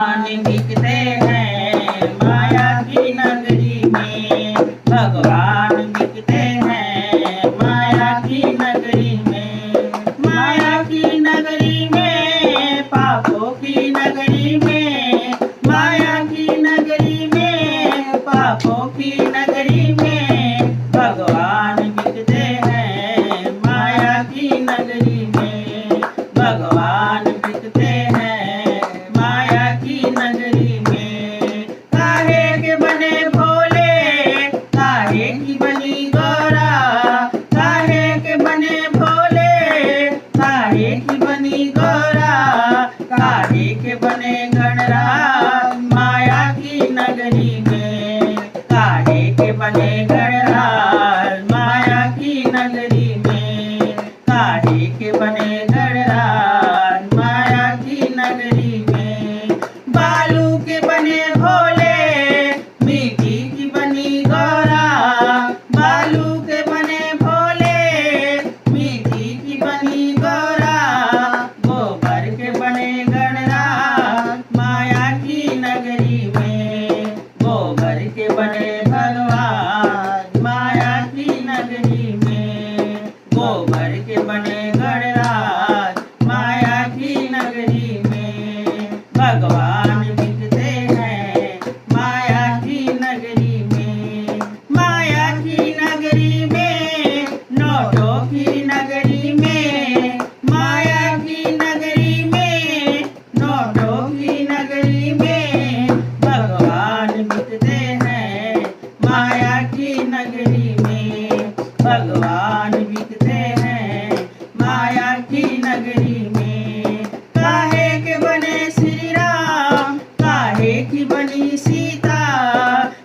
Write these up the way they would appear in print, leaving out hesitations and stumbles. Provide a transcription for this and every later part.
भगवान दिखते हैं माया की नगरी में। भगवान दिखते हैं माया की नगरी में। माया की नगरी में, पापों की नगरी में। माया की नगरी में, पापों की नगरी में। भगवान दिखते हैं माया की नगरी में। भगवान दिखते हैं माया की नगरी में। काहे के बने भोले, काहे की बनी गौरा। काहे के बने भोले, काहे की बनी गौरा। काहे के बने गणराज माया की नगरी में। काहे के बने गणराज माया की नगरी में। काहे के बने गणराज माया की नगरी में। बालू के बने भोले, मिट्टी की बनी गौरा। बालू के बने भोले, मिट्टी की बनी गौरा। गोबर के बने गणराज माया की नगरी में। गोबर के बने भगवान माया की नगरी में। गोबर के बने गणराज माया की नगरी में। भगवान दिखते हैं माया की नगरी में। माया की नगरी में, नोटों की नगरी में। माया की नगरी में, नोटों की नगरी में। भगवान दिखते हैं माया की नगरी में। भगवान दिखते हैं माया की नगरी में। काहे के बने श्री राम, काहे की बनी सीता।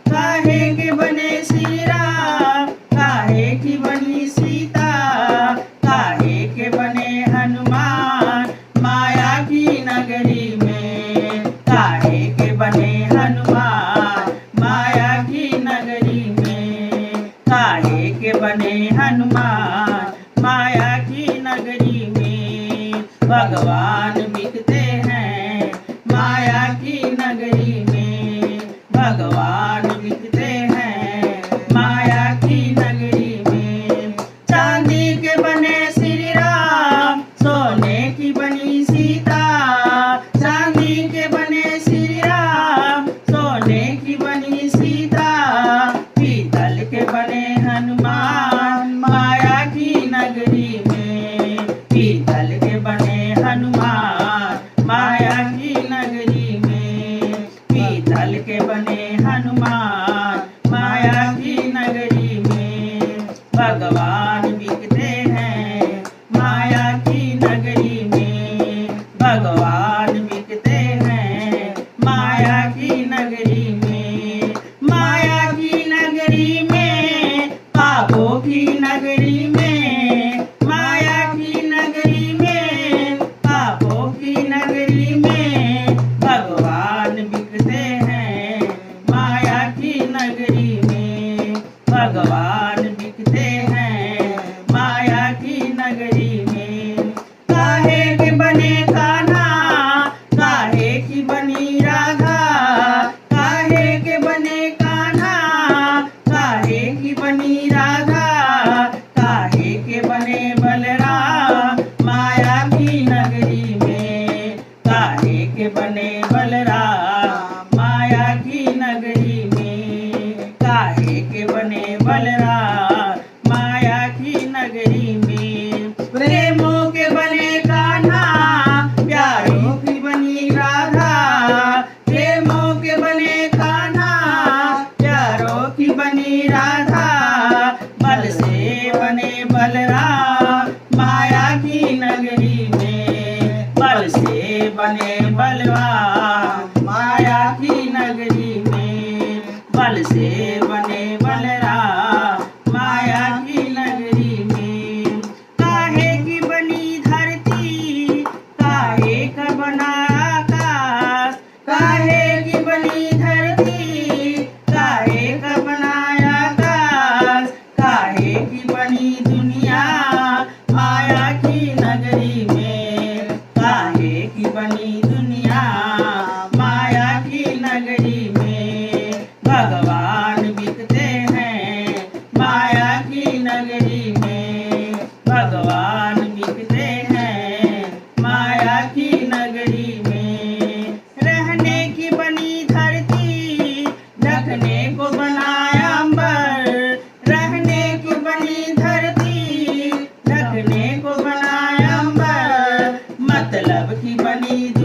काहे के बने श्री राम, काहे की बनी सीता। काहे के बने हनुमान माया की नगरी में। काहे के बने हनुमान माया की नगरी में। काहे के बने हनुमान माया की नगरी में। भगवान दिखते हैं माया की नगरी में। भगवान दिखते हैं माया की नगरी में। चांदी के बने श्री राम, सोने की बनी सीता। चांदी के बने श्री राम, सोने की बनी सीता। पीतल के बने हनुमान माया की नगरी में। पीतल के बने हनुमान माया की नगरी में। पीतल के बने हनुमान माया की नगरी में। भगवान दिखते हैं माया की नगरी में। भगवान दिखते हैं माया की नगरी में। माया की नगरी में, पापों की नगरी में। माया की नगरी में, पापों की नगरी में। भगवान दिखते हैं पानी